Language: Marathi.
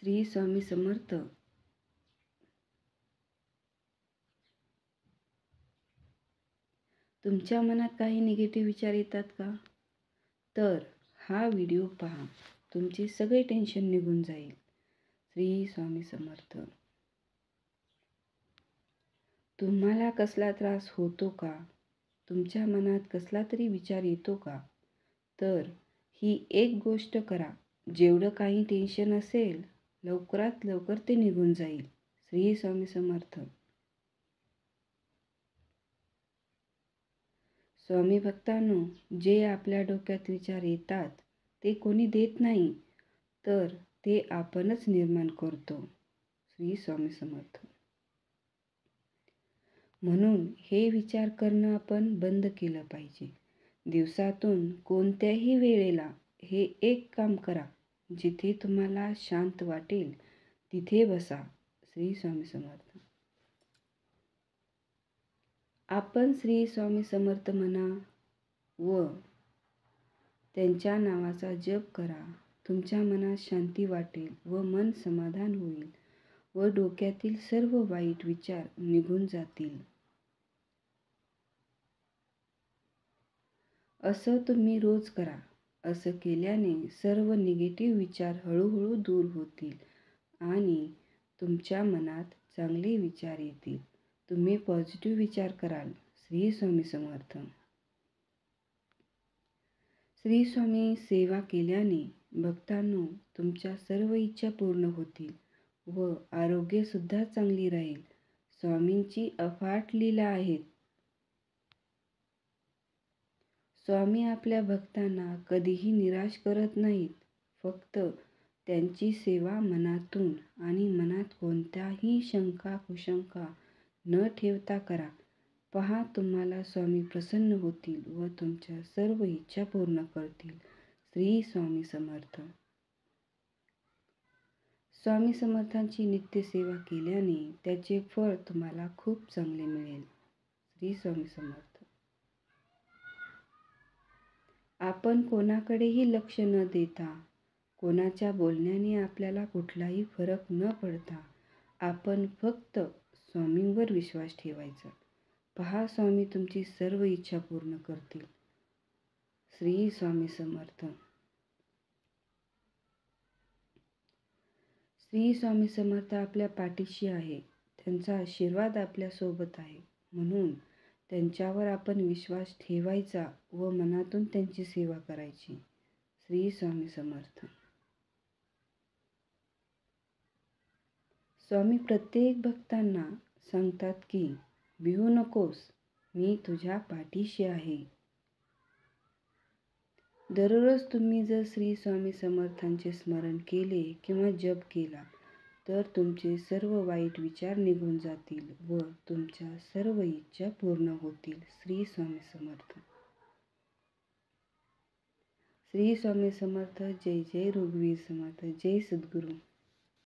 श्री स्वामी समर्थ. तुमच्या मनात काही निगेटिव्ह विचार येतात का? तर हा व्हिडिओ पहा, तुमचे सगळे टेन्शन निघून जाईल. श्री स्वामी समर्थ. तुम्हाला कसला त्रास होतो का? तुमच्या मनात कसला तरी विचार येतो का? तर ही एक गोष्ट करा, जेवढं काही टेन्शन असेल लवकरात लवकर ते निघून जाईल. श्री स्वामी समर्थ. स्वामी भक्तांनो, जे आपल्या डोक्यात विचार येतात ते कोणी देत नाही, तर ते आपणच निर्माण करतो. श्री स्वामी समर्थ. म्हणून हे विचार करणं आपण बंद केलं पाहिजे. दिवसातून कोणत्याही वेळेला हे एक काम करा. जिथे तुम्हाला शांत वाटेल तिथे बसा. श्री स्वामी समर्थ. आपण श्री स्वामी समर्थ म्हणा व त्यांच्या नावाचा जप करा. तुमच्या मनात शांती वाटेल व मन समाधान होईल व डोक्यातील सर्व वाईट विचार निघून जातील. असं तुम्ही रोज करा. असं केल्याने सर्व निगेटिव्ह विचार हळूहळू दूर होतील आणि तुमच्या मनात चांगले विचार येतील. तुम्ही पॉझिटिव्ह विचार कराल. श्री स्वामी समर्थ. श्री स्वामी सेवा केल्याने भक्तांनो तुमच्या सर्व इच्छा पूर्ण होतील व आरोग्यसुद्धा चांगली राहील. स्वामींची अफाट लीला आहेत. स्वामी आपल्या भक्तांना कधीही निराश करत नाहीत. फक्त त्यांची सेवा मनातून आणि मनात कोणत्याही शंका कुशंका न ठेवता करा. पहा, तुम्हाला स्वामी प्रसन्न होतील व तुमच्या सर्व इच्छा पूर्ण करतील. श्री स्वामी समर्थ. स्वामी समर्थांची नित्य सेवा केल्याने त्याचे फळ तुम्हाला खूप चांगले मिळेल. श्री स्वामी समर्थ. आपण कोणाकडेही लक्ष न देता, कोणाच्या बोलण्याने आपल्याला कुठलाही फरक न पडता आपण फक्त स्वामींवर विश्वास ठेवायचा. पहा, स्वामी तुमची सर्व इच्छा पूर्ण करतील. श्री स्वामी समर्थ. श्री स्वामी समर्थ आपल्या पाठीशी आहे. त्यांचा आशीर्वाद आपल्यासोबत आहे. म्हणून त्यांच्यावर आपण विश्वास ठेवायचा व मनातून त्यांची सेवा करायची. श्री स्वामी समर्थ. स्वामी प्रत्येक भक्तांना सांगतात की भिवू नकोस, मी तुझ्या पाठीशी आहे. दररोज तुम्ही जर श्री स्वामी समर्थांचे स्मरण केले किंवा जप केला तर तुमचे सर्व वाईट विचार निघून जातील व तुमच्या सर्व इच्छा पूर्ण होतील. श्री स्वामी समर्थ. श्री स्वामी समर्थ. जय जय रघुवीर समर्थ. जय सद्गुरू.